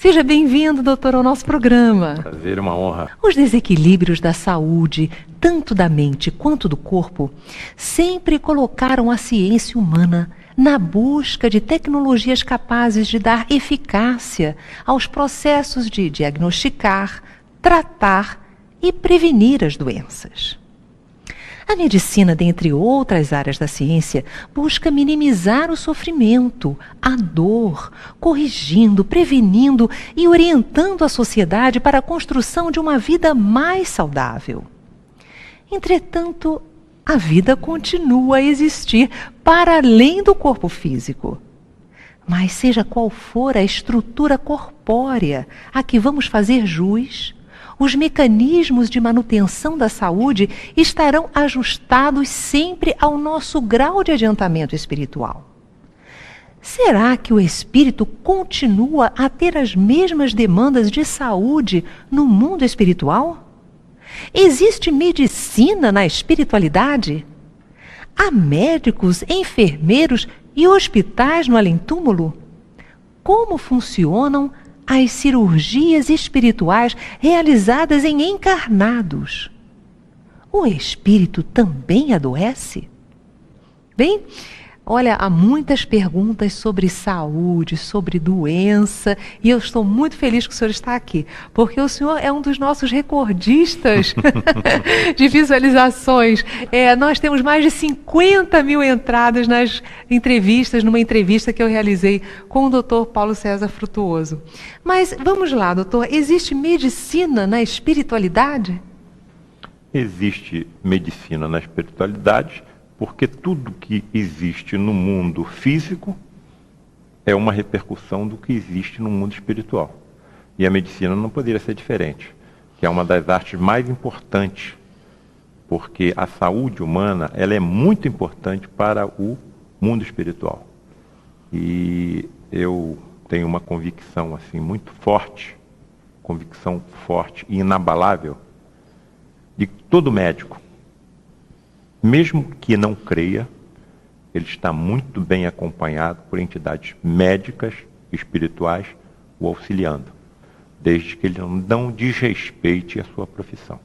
Seja bem-vindo, doutor, ao nosso programa. Prazer, uma honra. Os desequilíbrios da saúde, tanto da mente quanto do corpo, sempre colocaram a ciência humana na busca de tecnologias capazes de dar eficácia aos processos de diagnosticar, tratar e prevenir as doenças. A medicina, dentre outras áreas da ciência, busca minimizar o sofrimento, a dor, corrigindo, prevenindo e orientando a sociedade para a construção de uma vida mais saudável. Entretanto, a vida continua a existir para além do corpo físico. Mas seja qual for a estrutura corpórea a que vamos fazer jus, os mecanismos de manutenção da saúde estarão ajustados sempre ao nosso grau de adiantamento espiritual. Será que o espírito continua a ter as mesmas demandas de saúde no mundo espiritual? Existe medicina na espiritualidade? Há médicos, enfermeiros e hospitais no além-túmulo? Como funcionam as cirurgias espirituais realizadas em encarnados? O espírito também adoece? Bem, olha, há muitas perguntas sobre saúde, sobre doença, e eu estou muito feliz que o senhor está aqui, porque o senhor é um dos nossos recordistas de visualizações. Nós temos mais de 50 mil entradas nas entrevistas, numa entrevista que eu realizei com o doutor Paulo César Frutuoso. Mas vamos lá, doutor, existe medicina na espiritualidade? Existe medicina na espiritualidade, porque tudo que existe no mundo físico é uma repercussão do que existe no mundo espiritual. E a medicina não poderia ser diferente, que é uma das artes mais importantes, porque a saúde humana ela é muito importante para o mundo espiritual. E eu tenho uma convicção assim, muito forte, convicção forte e inabalável, de que todo médico, mesmo que não creia, ele está muito bem acompanhado por entidades médicas, espirituais, o auxiliando, desde que ele não desrespeite a sua profissão.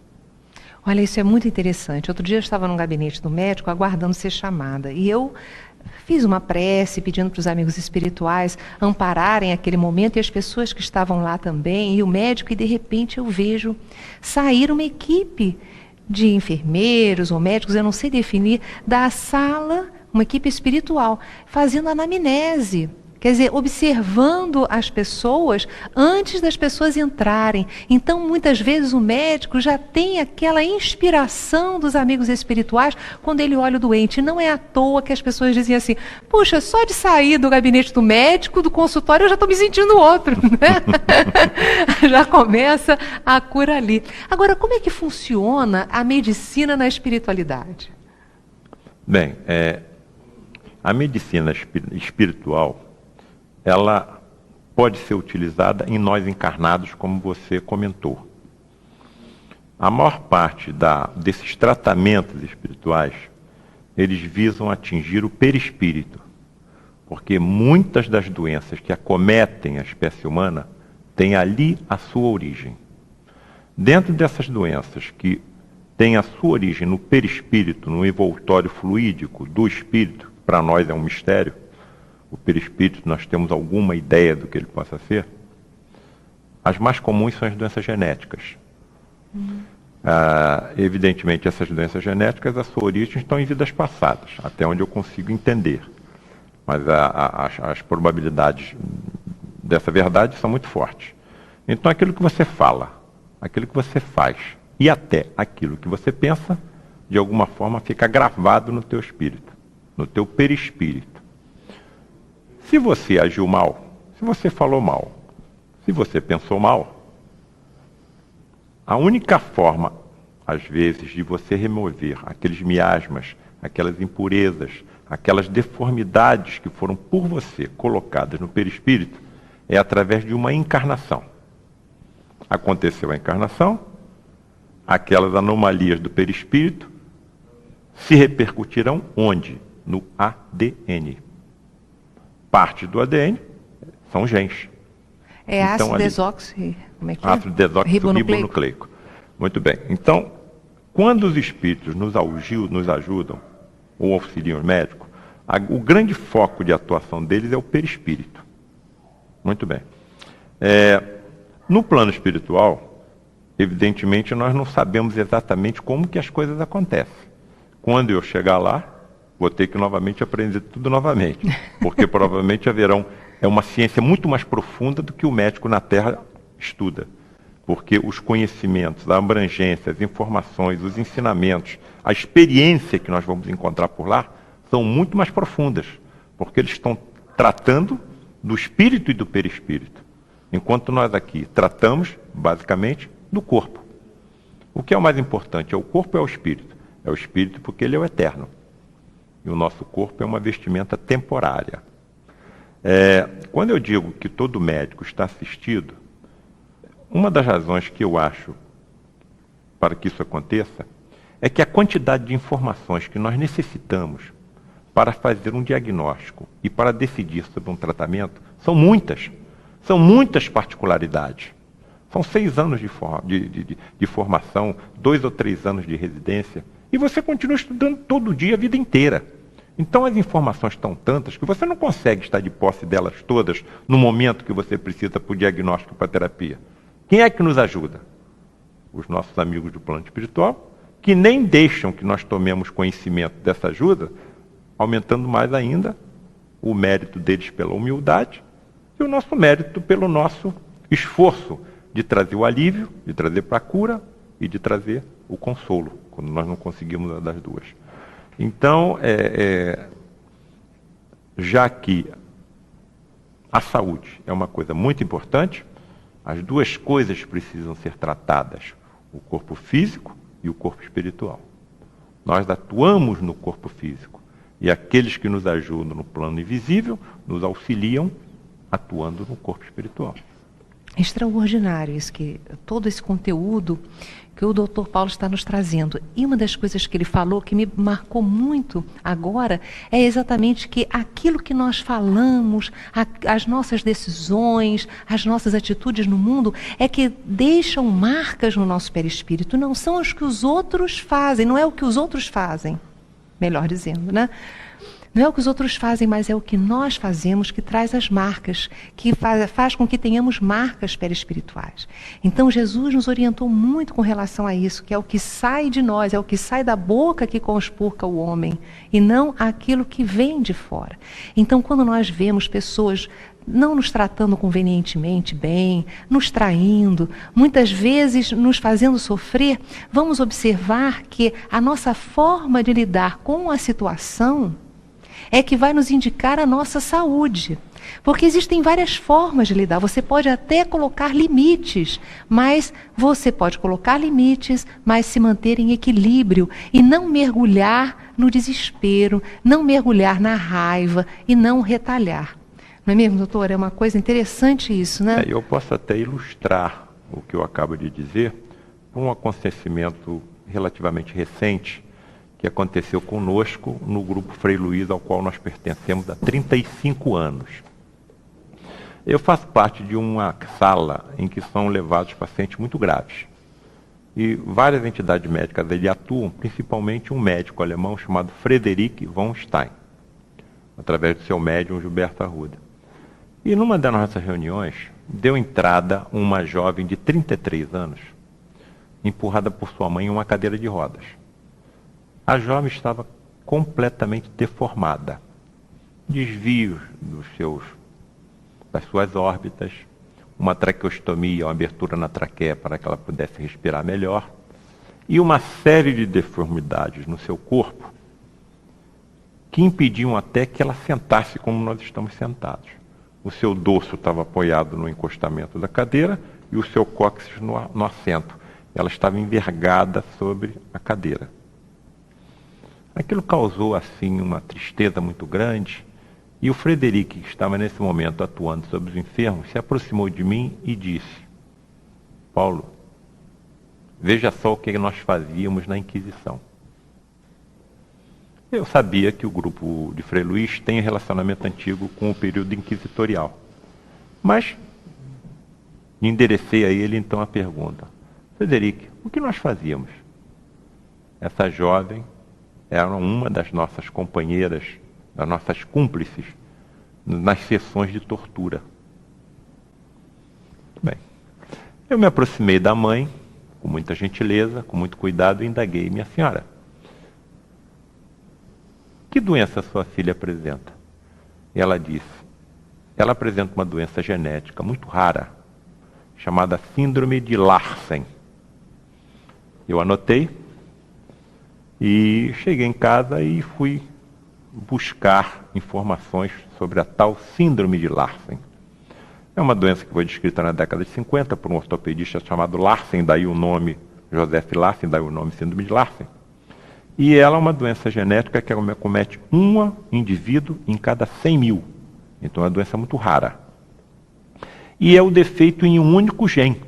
Olha, isso é muito interessante. Outro dia eu estava num gabinete do médico aguardando ser chamada, e eu fiz uma prece pedindo para os amigos espirituais ampararem aquele momento e as pessoas que estavam lá também, e o médico, e de repente eu vejo sair uma equipe de enfermeiros ou médicos, eu não sei definir, da sala, uma equipe espiritual, fazendo anamnese. Quer dizer, observando as pessoas antes das pessoas entrarem. Então, muitas vezes o médico já tem aquela inspiração dos amigos espirituais quando ele olha o doente. Não é à toa que as pessoas dizem assim, puxa, só de sair do gabinete do médico, do consultório, eu já estou me sentindo outro. Né? Já começa a cura ali. Agora, como é que funciona a medicina na espiritualidade? Bem, a medicina espiritual, ela pode ser utilizada em nós encarnados, como você comentou. A maior parte desses tratamentos espirituais, eles visam atingir o perispírito, porque muitas das doenças que acometem a espécie humana têm ali a sua origem. Dentro dessas doenças que têm a sua origem no perispírito, no envoltório fluídico do espírito, para nós é um mistério, o perispírito, nós temos alguma ideia do que ele possa ser. As mais comuns são as doenças genéticas. Evidentemente, essas doenças genéticas, a sua origem estão em vidas passadas, até onde eu consigo entender. Mas as probabilidades dessa verdade são muito fortes. Então, aquilo que você fala, aquilo que você faz, e até aquilo que você pensa, de alguma forma fica gravado no teu espírito, no teu perispírito. Se você agiu mal, se você falou mal, se você pensou mal, a única forma, às vezes, de você remover aqueles miasmas, aquelas impurezas, aquelas deformidades que foram por você colocadas no perispírito, é através de uma encarnação. Aconteceu a encarnação, aquelas anomalias do perispírito se repercutirão onde? No ADN. Parte do ADN são genes. É então, ácido ali, desóxido, como é que é? ácido desoxirribonucleico. Muito bem. Então, quando os espíritos nos ajudam, ou auxiliam os médicos, o grande foco de atuação deles é o perispírito. Muito bem. No plano espiritual, evidentemente, nós não sabemos exatamente como que as coisas acontecem. Quando eu chegar lá, vou ter que novamente aprender tudo novamente, porque provavelmente é uma ciência muito mais profunda do que o médico na Terra estuda, porque os conhecimentos, a abrangência, as informações, os ensinamentos, a experiência que nós vamos encontrar por lá são muito mais profundas, porque eles estão tratando do espírito e do perispírito, enquanto nós aqui tratamos, basicamente, do corpo. O que é o mais importante? É o corpo ou é o espírito? É o espírito porque ele é o eterno. E o nosso corpo é uma vestimenta temporária. Quando eu digo que todo médico está assistido, uma das razões que eu acho para que isso aconteça é que a quantidade de informações que nós necessitamos para fazer um diagnóstico e para decidir sobre um tratamento são muitas particularidades. São 6 anos de formação, 2 ou 3 anos de residência, e você continua estudando todo dia, a vida inteira. Então as informações estão tantas que você não consegue estar de posse delas todas no momento que você precisa para o diagnóstico e para a terapia. Quem é que nos ajuda? Os nossos amigos do plano espiritual, que nem deixam que nós tomemos conhecimento dessa ajuda, aumentando mais ainda o mérito deles pela humildade e o nosso mérito pelo nosso esforço de trazer o alívio, de trazer para a cura e de trazer o consolo, quando nós não conseguimos uma das duas. Então, já que a saúde é uma coisa muito importante, as duas coisas precisam ser tratadas, o corpo físico e o corpo espiritual. Nós atuamos no corpo físico e aqueles que nos ajudam no plano invisível nos auxiliam atuando no corpo espiritual. Extraordinário isso, que todo esse conteúdo que o Dr. Paulo está nos trazendo. E uma das coisas que ele falou que me marcou muito agora é exatamente que aquilo que nós falamos, as nossas decisões, as nossas atitudes no mundo, é que deixam marcas no nosso perispírito. Não são os que os outros fazem, não é o que os outros fazem, melhor dizendo, né? Não é o que os outros fazem, mas é o que nós fazemos que traz as marcas, que faz com que tenhamos marcas perispirituais. Então Jesus nos orientou muito com relação a isso, que é o que sai de nós, é o que sai da boca que conspurca o homem, e não aquilo que vem de fora. Então quando nós vemos pessoas não nos tratando convenientemente bem, nos traindo, muitas vezes nos fazendo sofrer, vamos observar que a nossa forma de lidar com a situação é que vai nos indicar a nossa saúde. Porque existem várias formas de lidar. Você pode até colocar limites, mas se manter em equilíbrio e não mergulhar no desespero, não mergulhar na raiva e não retalhar. Não é mesmo, doutor? É uma coisa interessante isso, né? Eu posso até ilustrar o que eu acabo de dizer por um acontecimento relativamente recente que aconteceu conosco no grupo Frei Luiz, ao qual nós pertencemos há 35 anos. Eu faço parte de uma sala em que são levados pacientes muito graves. E várias entidades médicas ali atuam, principalmente um médico alemão chamado Friedrich von Stein, através do seu médium Gilberto Arruda. E numa das nossas reuniões, deu entrada uma jovem de 33 anos, empurrada por sua mãe em uma cadeira de rodas. A jovem estava completamente deformada. Desvios das suas órbitas, uma traqueostomia, uma abertura na traqueia para que ela pudesse respirar melhor, e uma série de deformidades no seu corpo que impediam até que ela sentasse como nós estamos sentados. O seu dorso estava apoiado no encostamento da cadeira e o seu cóccix no assento. Ela estava envergada sobre a cadeira. Aquilo causou, assim, uma tristeza muito grande, e o Frederic, que estava nesse momento atuando sobre os enfermos, se aproximou de mim e disse: Paulo, veja só o que nós fazíamos na Inquisição. Eu sabia que o grupo de Frei Luiz tem um relacionamento antigo com o período inquisitorial, mas E enderecei a ele então a pergunta: Frederic, o que nós fazíamos? Essa jovem era uma das nossas companheiras, das nossas cúmplices, nas sessões de tortura. Bem, eu me aproximei da mãe, com muita gentileza, com muito cuidado, e indaguei: minha senhora, que doença sua filha apresenta? E ela disse: ela apresenta uma doença genética muito rara, chamada síndrome de Larsen. Eu anotei e cheguei em casa e fui buscar informações sobre a tal síndrome de Larsen. É uma doença que foi descrita na década de 50 por um ortopedista chamado Larsen, daí o nome Joseph Larsen, daí o nome síndrome de Larsen. E ela é uma doença genética que acomete um indivíduo em cada 100 mil. Então é uma doença muito rara. E é o defeito em um único gene,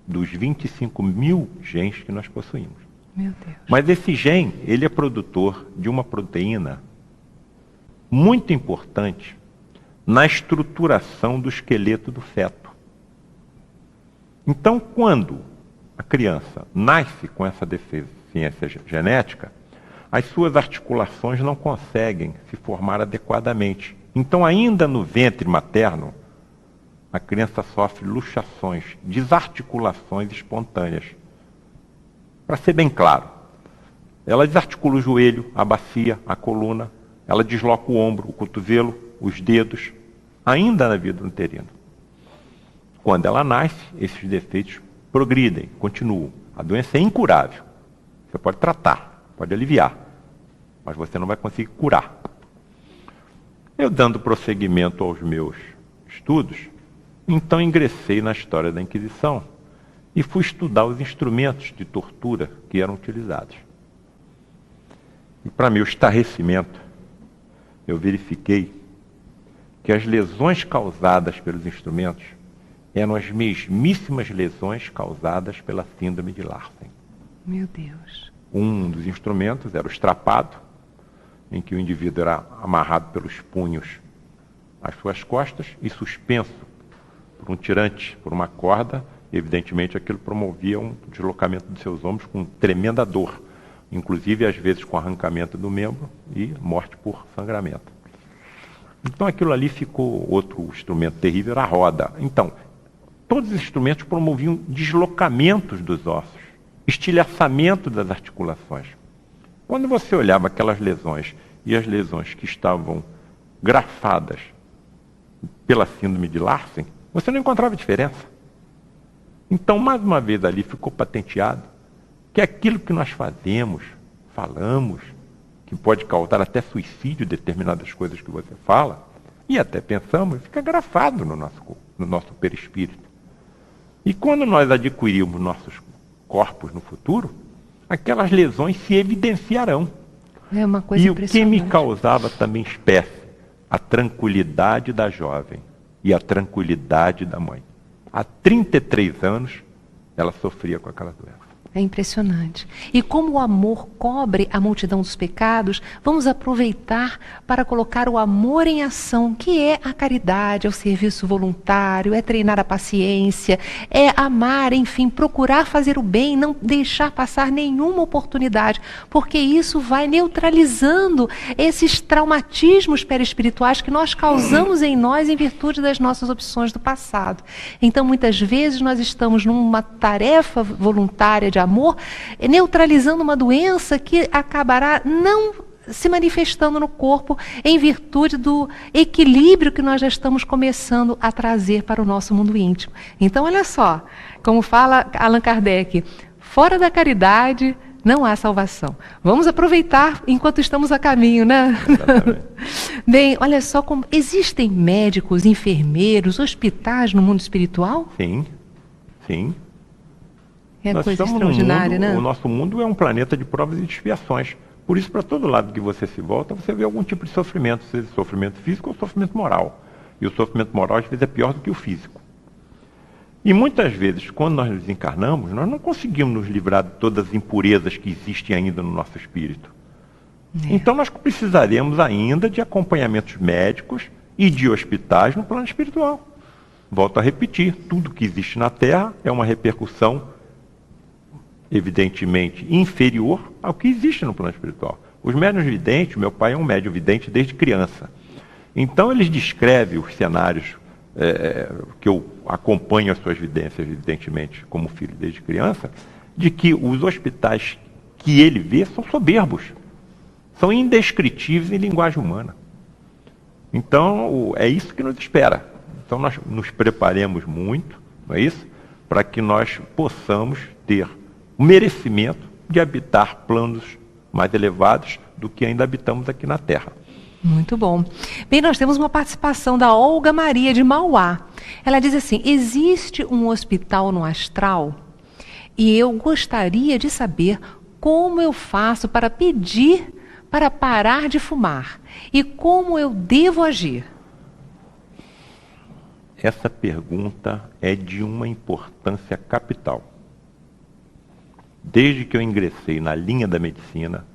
dos 25 mil genes que nós possuímos. Meu Deus. Mas esse gene, ele é produtor de uma proteína muito importante na estruturação do esqueleto do feto. Então, quando a criança nasce com essa deficiência genética, as suas articulações não conseguem se formar adequadamente. Então, ainda no ventre materno, a criança sofre luxações, desarticulações espontâneas. Para ser bem claro, ela desarticula o joelho, a bacia, a coluna, ela desloca o ombro, o cotovelo, os dedos, ainda na vida uterina. Quando ela nasce, esses defeitos progridem, continuam. A doença é incurável. Você pode tratar, pode aliviar, mas você não vai conseguir curar. Eu, dando prosseguimento aos meus estudos, então ingressei na história da Inquisição e fui estudar os instrumentos de tortura que eram utilizados. E, para meu estarrecimento, eu verifiquei que as lesões causadas pelos instrumentos eram as mesmíssimas lesões causadas pela síndrome de Larsen. Meu Deus. Um dos instrumentos era o estrapado, em que o indivíduo era amarrado pelos punhos às suas costas e suspenso por um tirante, por uma corda. Evidentemente, aquilo promovia um deslocamento dos seus ombros com tremenda dor, inclusive às vezes com arrancamento do membro e morte por sangramento. Então aquilo ali ficou. Outro instrumento terrível era a roda. Então, todos os instrumentos promoviam deslocamentos dos ossos, estilhaçamento das articulações. Quando você olhava aquelas lesões e as lesões que estavam grafadas pela síndrome de Larsen, você não encontrava diferença. Então, mais uma vez ali ficou patenteado que aquilo que nós fazemos, falamos, que pode causar até suicídio, determinadas coisas que você fala, e até pensamos, fica grafado no nosso perispírito. E quando nós adquirirmos nossos corpos no futuro, aquelas lesões se evidenciarão. É uma coisa impressionante. E o que me causava também espécie? A tranquilidade da jovem e a tranquilidade da mãe. Há 33 anos, ela sofria com aquela doença. É impressionante. E como o amor cobre a multidão dos pecados, vamos aproveitar para colocar o amor em ação, que é a caridade, é o serviço voluntário, é treinar a paciência, é amar, enfim, procurar fazer o bem, não deixar passar nenhuma oportunidade, porque isso vai neutralizando esses traumatismos perispirituais que nós causamos em nós em virtude das nossas opções do passado. Então, muitas vezes nós estamos numa tarefa voluntária de amor, neutralizando uma doença que acabará não se manifestando no corpo em virtude do equilíbrio que nós já estamos começando a trazer para o nosso mundo íntimo. Então, olha só, como fala Allan Kardec, fora da caridade não há salvação. Vamos aproveitar enquanto estamos a caminho, né? Bem, olha só como existem médicos, enfermeiros, hospitais no mundo espiritual? Sim, sim. É coisa extraordinária, né? O nosso mundo é um planeta de provas e de expiações. Por isso, para todo lado que você se volta, você vê algum tipo de sofrimento, seja sofrimento físico ou sofrimento moral. E o sofrimento moral, às vezes, é pior do que o físico. E muitas vezes, quando nós nos encarnamos, nós não conseguimos nos livrar de todas as impurezas que existem ainda no nosso espírito. Então, nós precisaremos ainda de acompanhamentos médicos e de hospitais no plano espiritual. Volto a repetir, tudo que existe na Terra é uma repercussão, evidentemente, inferior ao que existe no plano espiritual. Os médiuns videntes, meu pai é um médium vidente desde criança. Então eles descrevem os cenários que eu acompanho as suas vidências, evidentemente, como filho desde criança, de que os hospitais que ele vê são soberbos, são indescritíveis em linguagem humana. Então, é isso que nos espera. Então, nós nos preparemos muito, não é isso? Para que nós possamos ter o merecimento de habitar planos mais elevados do que ainda habitamos aqui na Terra. Muito bom. Bem, nós temos uma participação da Olga Maria de Mauá. Ela diz assim: existe um hospital no astral e eu gostaria de saber como eu faço para pedir para parar de fumar e como eu devo agir. Essa pergunta é de uma importância capital. Desde que eu ingressei na linha da medicina,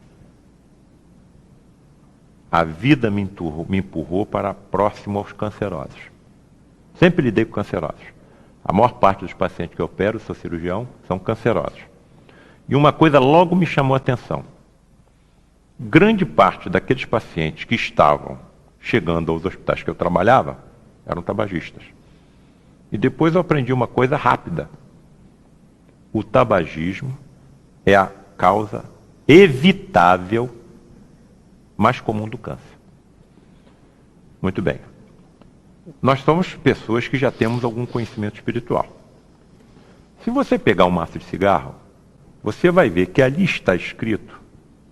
a vida me empurrou para próximo aos cancerosos. Sempre lidei com cancerosos. A maior parte dos pacientes que eu opero, sou cirurgião, são cancerosos. E uma coisa logo me chamou a atenção. Grande parte daqueles pacientes que estavam chegando aos hospitais que eu trabalhava eram tabagistas. E depois eu aprendi uma coisa rápida. O tabagismo é a causa evitável mais comum do câncer. Muito bem. Nós somos pessoas que já temos algum conhecimento espiritual. Se você pegar um maço de cigarro, você vai ver que ali está escrito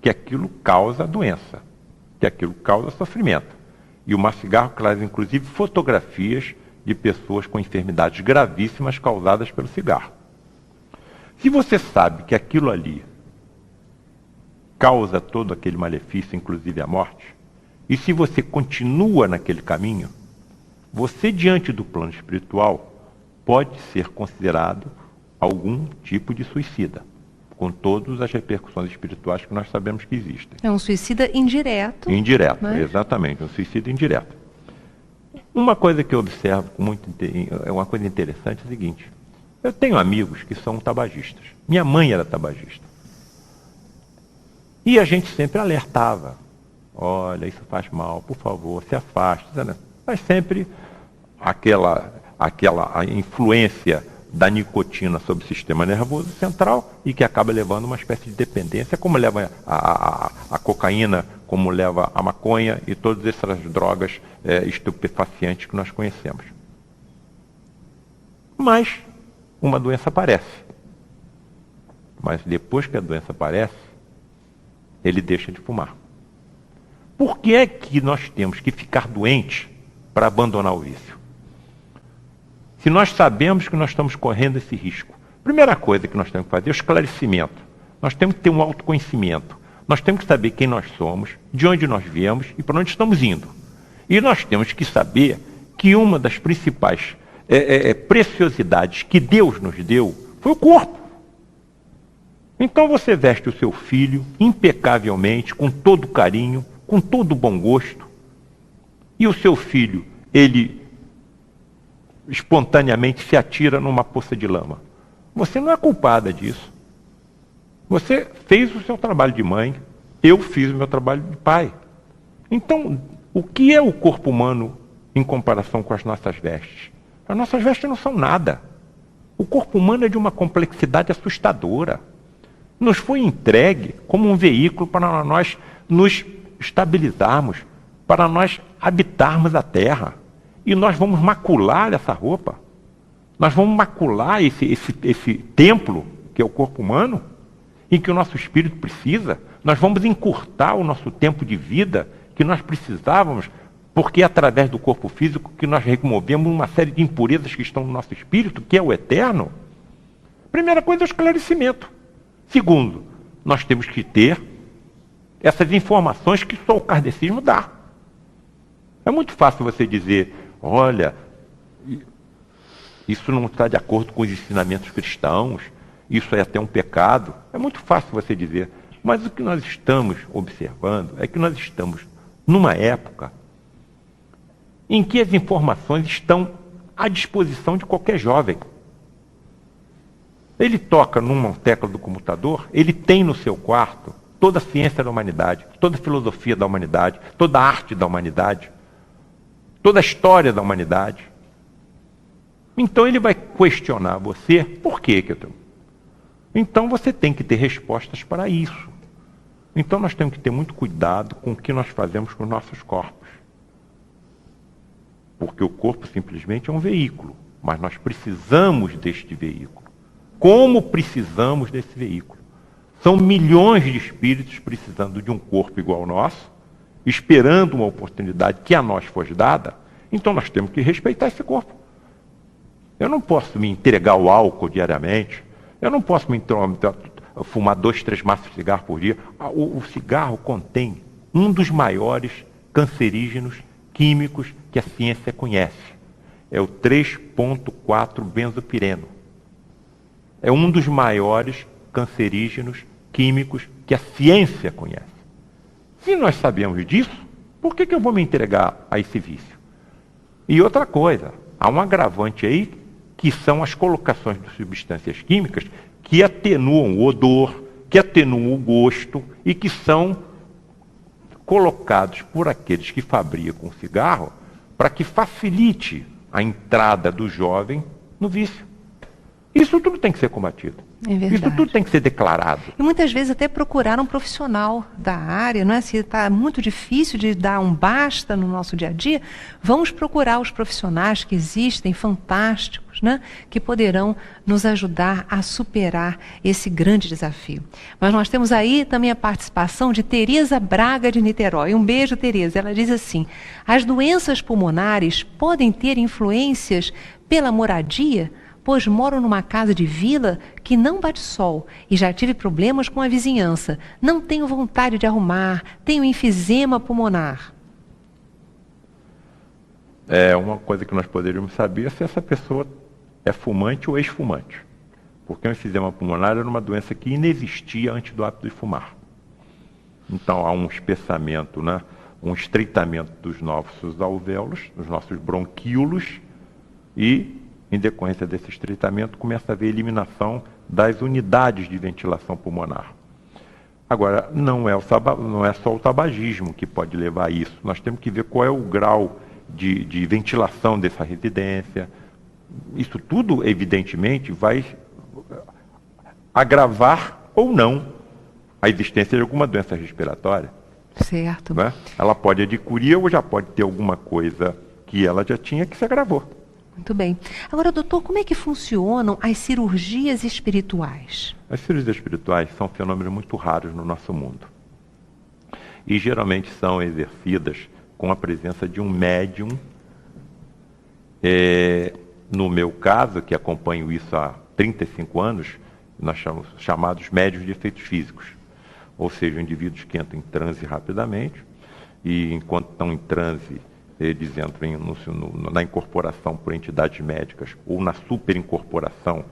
que aquilo causa doença, que aquilo causa sofrimento. E o maço de cigarro traz, inclusive, fotografias de pessoas com enfermidades gravíssimas causadas pelo cigarro. Se você sabe que aquilo ali causa todo aquele malefício, inclusive a morte, e se você continua naquele caminho, você, diante do plano espiritual, pode ser considerado algum tipo de suicida, com todas as repercussões espirituais que nós sabemos que existem. É um suicida indireto. Indireto, né? Exatamente, um suicídio indireto. Uma coisa que eu observo com é uma coisa interessante é o seguinte: eu tenho amigos que são tabagistas. Minha mãe era tabagista. E a gente sempre alertava: olha, isso faz mal, por favor, se afaste. Mas sempre aquela influência da nicotina sobre o sistema nervoso central e que acaba levando uma espécie de dependência, como leva a cocaína, como leva a maconha e todas essas drogas estupefacientes que nós conhecemos. Mas uma doença aparece. Mas depois que a doença aparece, ele deixa de fumar. Por que é que nós temos que ficar doentes para abandonar o vício? Se nós sabemos que nós estamos correndo esse risco, primeira coisa que nós temos que fazer é o esclarecimento. Nós temos que ter um autoconhecimento. Nós temos que saber quem nós somos, de onde nós viemos e para onde estamos indo. E nós temos que saber que uma das principais preciosidades que Deus nos deu foi o corpo. Então você veste o seu filho impecavelmente, com todo carinho, com todo bom gosto, e o seu filho, ele espontaneamente se atira numa poça de lama. Você não é culpada disso. Você fez o seu trabalho de mãe, eu fiz o meu trabalho de pai. Então, o que é o corpo humano em comparação com as nossas vestes? As nossas vestes não são nada. O corpo humano é de uma complexidade assustadora. Nos foi entregue como um veículo para nós nos estabilizarmos, para nós habitarmos a terra. E nós vamos macular essa roupa. Nós vamos macular esse templo, que é o corpo humano, em que o nosso espírito precisa. Nós vamos encurtar o nosso tempo de vida que nós precisávamos, porque é através do corpo físico que nós removemos uma série de impurezas que estão no nosso espírito, que é o eterno. Primeira coisa é o esclarecimento. Segundo, nós temos que ter essas informações que só o kardecismo dá. É muito fácil você dizer: olha, isso não está de acordo com os ensinamentos cristãos, isso é até um pecado. É muito fácil você dizer, mas o que nós estamos observando é que nós estamos numa época em que as informações estão à disposição de qualquer jovem. Ele toca numa tecla do computador, ele tem no seu quarto toda a ciência da humanidade, toda a filosofia da humanidade, toda a arte da humanidade, toda a história da humanidade. Então ele vai questionar você, por quê? Então você tem que ter respostas para isso. Então nós temos que ter muito cuidado com o que nós fazemos com os nossos corpos. Porque o corpo simplesmente é um veículo, mas nós precisamos deste veículo. Como precisamos desse veículo? São milhões de espíritos precisando de um corpo igual ao nosso, esperando uma oportunidade que a nós fosse dada, então nós temos que respeitar esse corpo. Eu não posso me entregar ao álcool diariamente, eu não posso fumar 2, 3 maços de cigarro por dia. O cigarro contém um dos maiores cancerígenos químicos que a ciência conhece. É o 3,4-benzopireno. É um dos maiores cancerígenos químicos que a ciência conhece. Se nós sabemos disso, por que eu vou me entregar a esse vício? E outra coisa, há um agravante aí, que são as colocações de substâncias químicas que atenuam o odor, que atenuam o gosto e que são colocados por aqueles que fabricam o cigarro para que facilite a entrada do jovem no vício. Isso tudo tem que ser combatido. É verdade. Isso tudo tem que ser declarado. E muitas vezes até procurar um profissional da área, não é? Se está muito difícil de dar um basta no nosso dia a dia, vamos procurar os profissionais que existem, fantásticos, né? Que poderão nos ajudar a superar esse grande desafio. Mas nós temos aí também a participação de Tereza Braga de Niterói. Um beijo, Tereza. Ela diz assim: as doenças pulmonares podem ter influências pela moradia? Pois moro numa casa de vila que não bate sol e já tive problemas com a vizinhança. Não tenho vontade de arrumar, tenho enfisema pulmonar. É uma coisa que nós poderíamos saber se essa pessoa é fumante ou ex-fumante. Porque o enfisema pulmonar era uma doença que inexistia antes do hábito de fumar. Então há um espessamento, né? Um estreitamento dos nossos alvéolos, dos nossos bronquíolos e, em decorrência desse estreitamento, começa a haver eliminação das unidades de ventilação pulmonar. Agora, não é só o tabagismo que pode levar a isso. Nós temos que ver qual é o grau de ventilação dessa residência. Isso tudo, evidentemente, vai agravar ou não a existência de alguma doença respiratória. Certo. Né? Ela pode adquirir ou já pode ter alguma coisa que ela já tinha que se agravou. Muito bem. Agora, doutor, como é que funcionam as cirurgias espirituais? As cirurgias espirituais são fenômenos muito raros no nosso mundo. E geralmente são exercidas com a presença de um médium. No meu caso, que acompanho isso há 35 anos, nós chamamos chamados médiuns de efeitos físicos. Ou seja, indivíduos que entram em transe rapidamente e, enquanto estão em transe, eles entram na incorporação por entidades médicas ou na superincorporação,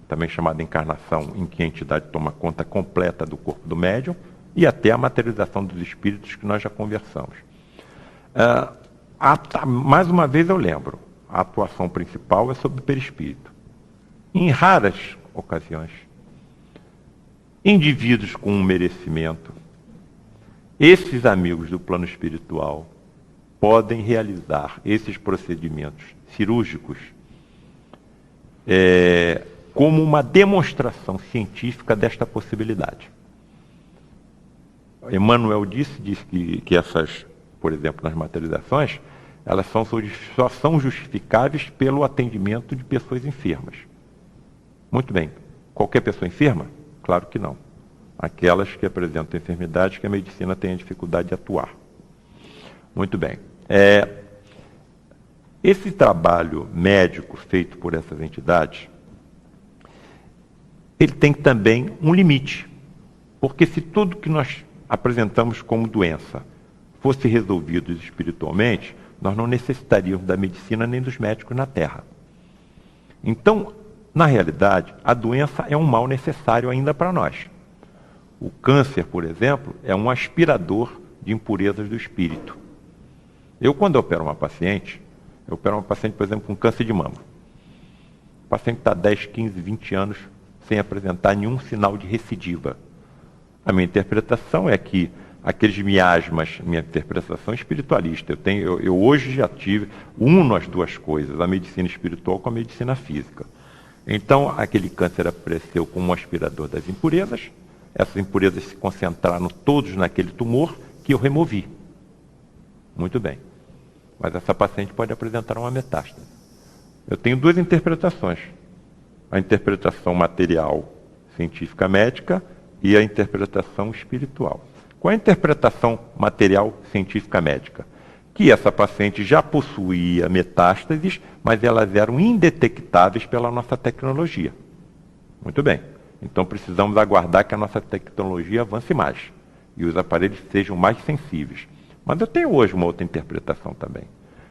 também chamada encarnação, em que a entidade toma conta completa do corpo do médium, e até a materialização dos espíritos que nós já conversamos. Mais uma vez eu lembro, a atuação principal é sobre o perispírito. Em raras ocasiões, indivíduos com um merecimento, esses amigos do plano espiritual, podem realizar esses procedimentos cirúrgicos como uma demonstração científica desta possibilidade. Emmanuel disse que essas, por exemplo, nas materializações, elas só são justificáveis pelo atendimento de pessoas enfermas. Muito bem. Qualquer pessoa enferma? Claro que não. Aquelas que apresentam enfermidades que a medicina tem a dificuldade de atuar. Muito bem. Esse trabalho médico feito por essas entidades, ele tem também um limite. Porque se tudo que nós apresentamos como doença fosse resolvido espiritualmente, nós não necessitaríamos da medicina nem dos médicos na Terra. Então, na realidade, a doença é um mal necessário ainda para nós. O câncer, por exemplo, é um aspirador de impurezas do espírito. Eu, quando opero uma paciente, Eu opero uma paciente, por exemplo, com câncer de mama. O paciente está 10, 15, 20 anos sem apresentar nenhum sinal de recidiva. A minha interpretação é que aqueles miasmas, minha interpretação espiritualista, eu hoje já uno as duas coisas, a medicina espiritual com a medicina física. Então, aquele câncer apareceu como um aspirador das impurezas, essas impurezas se concentraram todos naquele tumor que eu removi. Muito bem. Mas essa paciente pode apresentar uma metástase. Eu tenho duas interpretações. A interpretação material, científica médica, e a interpretação espiritual. Qual a interpretação material, científica médica? Que essa paciente já possuía metástases, mas elas eram indetectáveis pela nossa tecnologia. Muito bem. Então precisamos aguardar que a nossa tecnologia avance mais e os aparelhos sejam mais sensíveis. Mas eu tenho hoje uma outra interpretação também.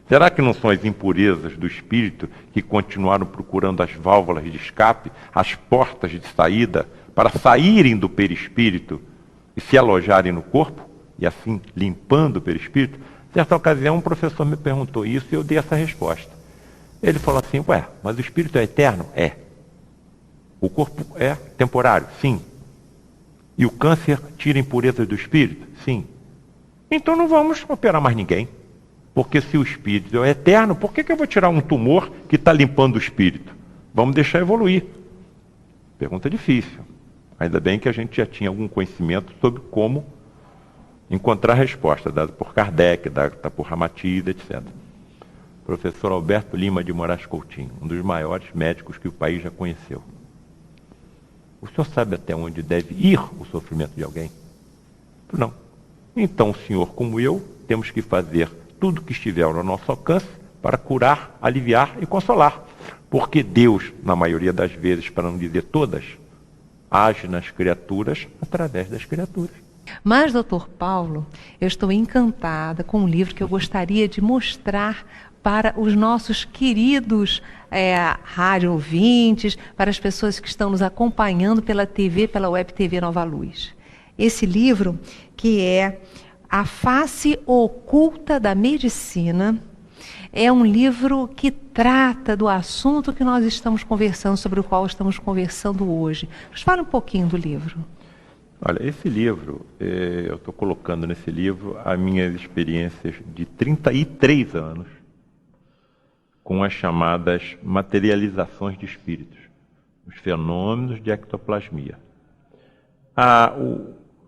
Será que não são as impurezas do espírito que continuaram procurando as válvulas de escape, as portas de saída, para saírem do perispírito e se alojarem no corpo, e assim limpando o perispírito? Certa ocasião um professor me perguntou isso e eu dei essa resposta. Ele falou assim, mas o espírito é eterno? É. O corpo é temporário? Sim. E o câncer tira impurezas do espírito? Sim. Então não vamos operar mais ninguém. Porque se o espírito é eterno, por que eu vou tirar um tumor que está limpando o espírito? Vamos deixar evoluir. Pergunta difícil. Ainda bem que a gente já tinha algum conhecimento sobre como encontrar a resposta, dada por Kardec, dada por Ramatiz, etc. Professor Alberto Lima de Moraes Coutinho, um dos maiores médicos que o país já conheceu. O senhor sabe até onde deve ir o sofrimento de alguém? Não. Então o senhor, como eu, temos que fazer tudo que estiver ao nosso alcance para curar, aliviar e consolar. Porque Deus, na maioria das vezes, para não dizer todas, age nas criaturas através das criaturas. Mas, doutor Paulo, eu estou encantada com um livro que eu gostaria de mostrar para os nossos queridos rádio ouvintes, para as pessoas que estão nos acompanhando pela TV, pela Web TV Nova Luz. Esse livro, que é A Face Oculta da Medicina, é um livro que trata do assunto que nós estamos conversando, sobre o qual estamos conversando hoje. Nos fala um pouquinho do livro. Olha, esse livro, eu estou colocando nesse livro as minhas experiências de 33 anos com as chamadas materializações de espíritos, os fenômenos de ectoplasmia.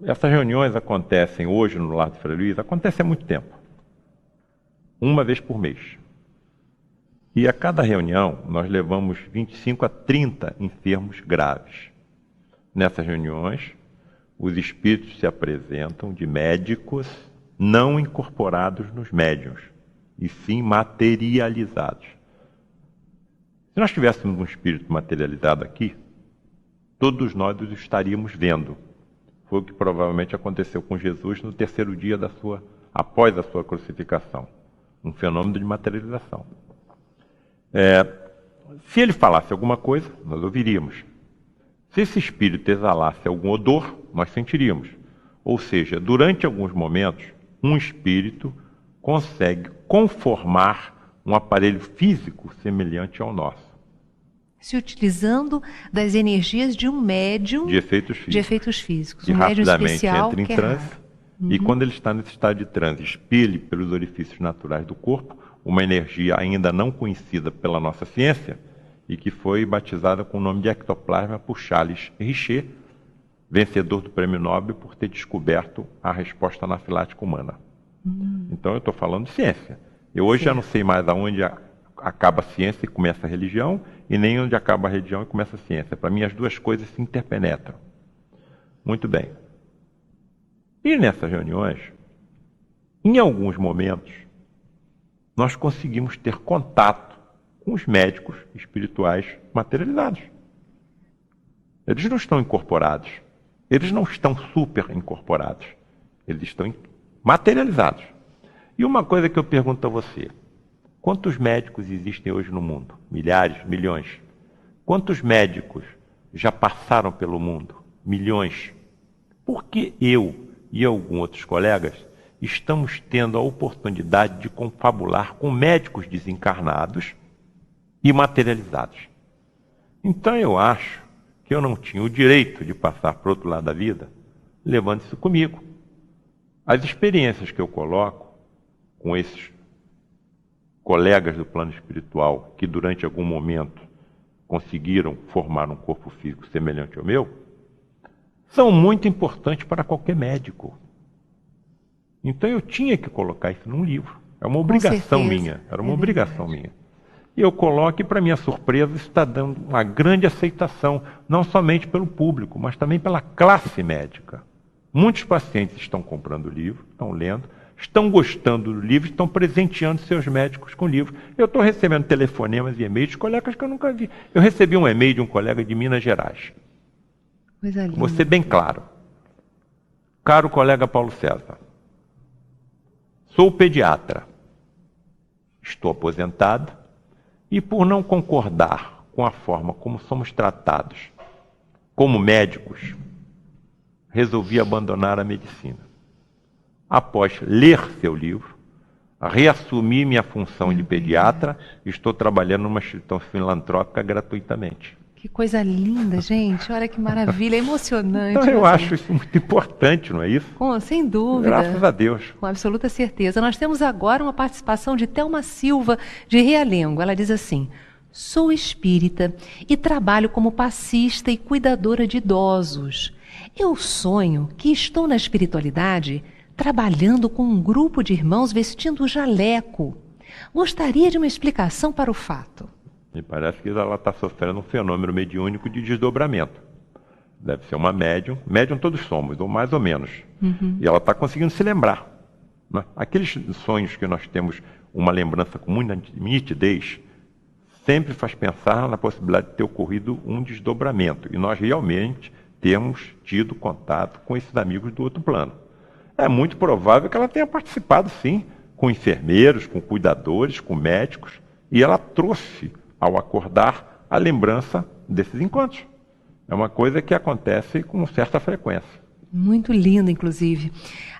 Essas reuniões acontecem hoje no Lar do Frei Luiz, acontecem há muito tempo. Uma vez por mês. E a cada reunião nós levamos 25 a 30 enfermos graves. Nessas reuniões, os espíritos se apresentam de médicos não incorporados nos médiuns, e sim materializados. Se nós tivéssemos um espírito materializado aqui, todos nós os estaríamos vendo. Foi o que provavelmente aconteceu com Jesus no terceiro dia após a sua crucificação. Um fenômeno de materialização. Se ele falasse alguma coisa, nós ouviríamos. Se esse espírito exalasse algum odor, nós sentiríamos. Ou seja, durante alguns momentos, um espírito consegue conformar um aparelho físico semelhante ao nosso. Se utilizando das energias de um médium de efeitos físicos. E um médium rapidamente especial entra em transe. E quando ele está nesse estado de transe, expele pelos orifícios naturais do corpo uma energia ainda não conhecida pela nossa ciência e que foi batizada com o nome de ectoplasma por Charles Richet, vencedor do Prêmio Nobel por ter descoberto a resposta anafilática humana. Então eu estou falando de ciência. Eu hoje já não sei mais aonde acaba a ciência e começa a religião, e nem onde acaba a religião e começa a ciência. Para mim as duas coisas se interpenetram. Muito bem. E nessas reuniões, em alguns momentos, nós conseguimos ter contato com os médicos espirituais materializados. Eles não estão incorporados. Eles não estão super incorporados. Eles estão materializados. E uma coisa que eu pergunto a você: quantos médicos existem hoje no mundo? Milhares, milhões. Quantos médicos já passaram pelo mundo? Milhões. Por que eu e alguns outros colegas estamos tendo a oportunidade de confabular com médicos desencarnados e materializados. Então eu acho que eu não tinha o direito de passar para o outro lado da vida levando isso comigo. As experiências que eu coloco com esses colegas do plano espiritual que durante algum momento conseguiram formar um corpo físico semelhante ao meu, são muito importantes para qualquer médico. Então eu tinha que colocar isso num livro. É uma obrigação minha. Era uma obrigação minha. E eu coloco, e para minha surpresa, isso está dando uma grande aceitação, não somente pelo público, mas também pela classe médica. Muitos pacientes estão comprando o livro, estão lendo, estão gostando do livro, estão presenteando seus médicos com o livro. Eu estou recebendo telefonemas e e-mails de colegas que eu nunca vi. Eu recebi um e-mail de um colega de Minas Gerais. Vou ser bem claro. Caro colega Paulo César, sou pediatra, estou aposentado e por não concordar com a forma como somos tratados como médicos, resolvi abandonar a medicina. Após ler seu livro, reassumi minha função de pediatra e estou trabalhando numa instituição filantrópica gratuitamente. Que coisa linda, gente. Olha que maravilha, é emocionante. Então eu acho isso muito importante, não é isso? Sem dúvida. Graças a Deus. Com absoluta certeza. Nós temos agora uma participação de Thelma Silva, de Realengo. Ela diz assim: sou espírita e trabalho como passista e cuidadora de idosos. Eu sonho que estou na espiritualidade trabalhando com um grupo de irmãos vestindo jaleco. Gostaria de uma explicação para o fato. Me parece que ela está sofrendo um fenômeno mediúnico de desdobramento. Deve ser uma médium. Médium todos somos, ou mais ou menos. E ela está conseguindo se lembrar. Né? Aqueles sonhos que nós temos uma lembrança com muita nitidez, sempre faz pensar na possibilidade de ter ocorrido um desdobramento. E nós realmente temos tido contato com esses amigos do outro plano. É muito provável que ela tenha participado, sim, com enfermeiros, com cuidadores, com médicos, e ela trouxe, ao acordar, a lembrança desses encontros. É uma coisa que acontece com certa frequência. Muito lindo, inclusive.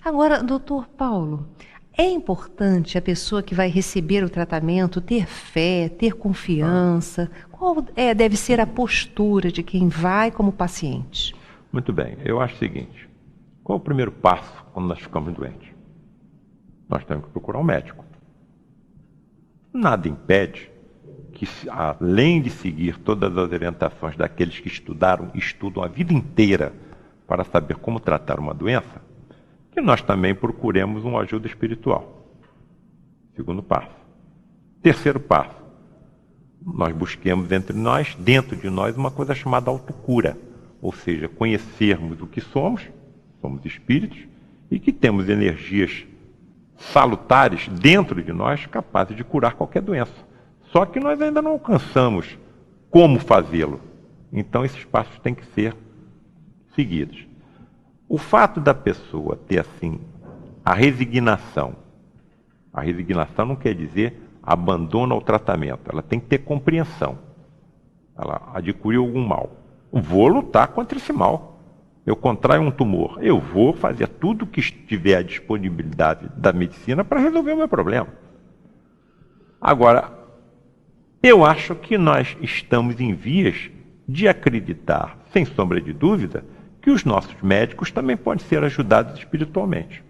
Agora, doutor Paulo, é importante a pessoa que vai receber o tratamento ter fé, ter confiança? Qual deve ser a postura de quem vai como paciente? Muito bem. Eu acho o seguinte: qual é o primeiro passo quando nós ficamos doentes? Nós temos que procurar um médico. Nada impede que, além de seguir todas as orientações daqueles que estudam a vida inteira para saber como tratar uma doença, que nós também procuremos uma ajuda espiritual. Segundo passo. Terceiro passo. Nós busquemos dentro de nós, uma coisa chamada autocura. Ou seja, conhecermos o que somos espíritos, e que temos energias salutares dentro de nós capazes de curar qualquer doença. Só que nós ainda não alcançamos como fazê-lo. Então esses passos têm que ser seguidos. O fato da pessoa ter, assim, a resignação não quer dizer abandono ao tratamento. Ela tem que ter compreensão. Ela adquiriu algum mal. Vou lutar contra esse mal. Eu contraio um tumor. Eu vou fazer tudo que estiver à disponibilidade da medicina para resolver o meu problema. Agora, eu acho que nós estamos em vias de acreditar, sem sombra de dúvida, que os nossos médicos também podem ser ajudados espiritualmente.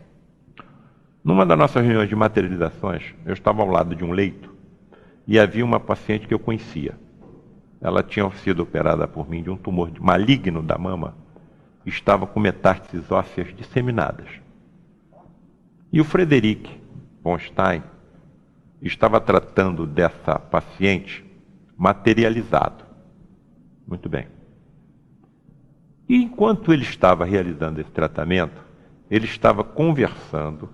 Numa das nossas reuniões de materializações, eu estava ao lado de um leito e havia uma paciente que eu conhecia. Ela tinha sido operada por mim de um tumor maligno da mama, estava com metástases ósseas disseminadas. E o Frederic von Stein estava tratando dessa paciente materializado. Muito bem. E enquanto ele estava realizando esse tratamento, ele estava conversando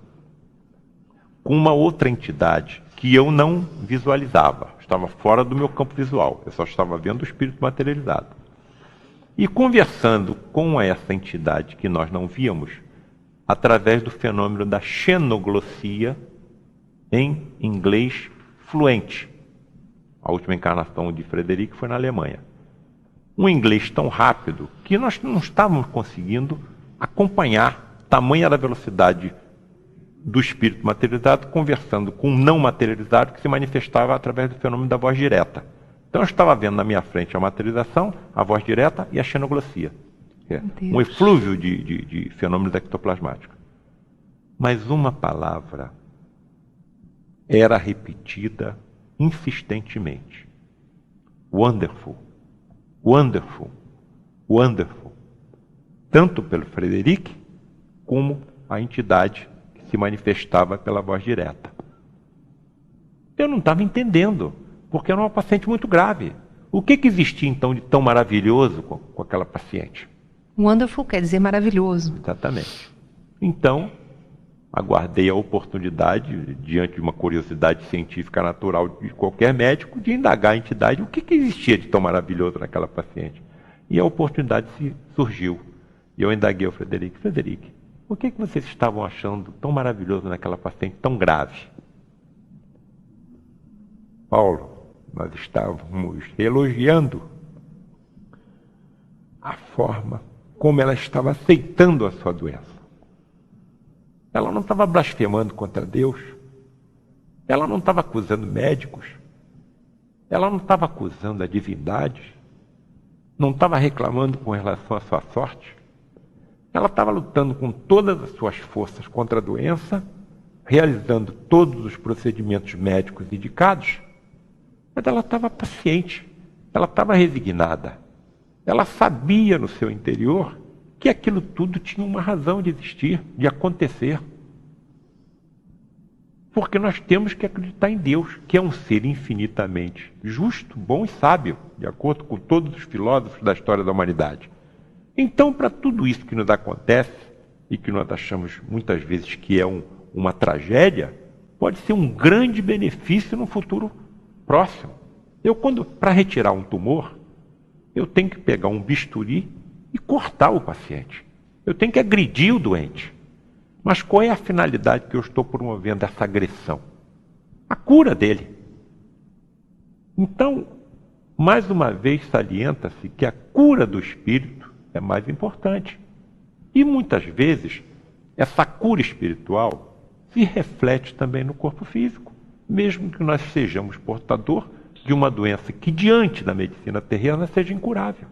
com uma outra entidade que eu não visualizava. Estava fora do meu campo visual. Eu só estava vendo o espírito materializado. E conversando com essa entidade que nós não víamos, através do fenômeno da xenoglossia, em inglês fluente. A última encarnação de Frederic foi na Alemanha. Um inglês tão rápido que nós não estávamos conseguindo acompanhar, tamanha era a velocidade do espírito materializado conversando com um não materializado que se manifestava através do fenômeno da voz direta. Então eu estava vendo na minha frente a materialização, a voz direta e a xenoglossia. Um eflúvio de fenômenos ectoplasmáticos. Mas uma palavra era repetida insistentemente. Wonderful, wonderful, wonderful. Tanto pelo Frederic, como a entidade que se manifestava pela voz direta. Eu não estava entendendo, porque era uma paciente muito grave. O que existia então de tão maravilhoso com aquela paciente? Wonderful quer dizer maravilhoso. Exatamente. Então, aguardei a oportunidade, diante de uma curiosidade científica natural de qualquer médico, de indagar a entidade o que existia de tão maravilhoso naquela paciente. E a oportunidade surgiu. E eu indaguei ao Frederic. Frederic, o que vocês estavam achando tão maravilhoso naquela paciente tão grave? Paulo, nós estávamos elogiando a forma como ela estava aceitando a sua doença. Ela não estava blasfemando contra Deus. Ela não estava acusando médicos. Ela não estava acusando a divindade. Não estava reclamando com relação à sua sorte. Ela estava lutando com todas as suas forças contra a doença, realizando todos os procedimentos médicos indicados, mas ela estava paciente, ela estava resignada. Ela sabia no seu interior que aquilo tudo tinha uma razão de existir, de acontecer. Porque nós temos que acreditar em Deus, que é um ser infinitamente justo, bom e sábio, de acordo com todos os filósofos da história da humanidade. Então, para tudo isso que nos acontece, e que nós achamos muitas vezes que é uma tragédia, pode ser um grande benefício no futuro próximo. Para retirar um tumor, eu tenho que pegar um bisturi e cortar o paciente. Eu tenho que agredir o doente. Mas qual é a finalidade que eu estou promovendo essa agressão? A cura dele. Então, mais uma vez salienta-se que a cura do espírito é mais importante. E muitas vezes, essa cura espiritual se reflete também no corpo físico, mesmo que nós sejamos portador de uma doença que, diante da medicina terrena, seja incurável.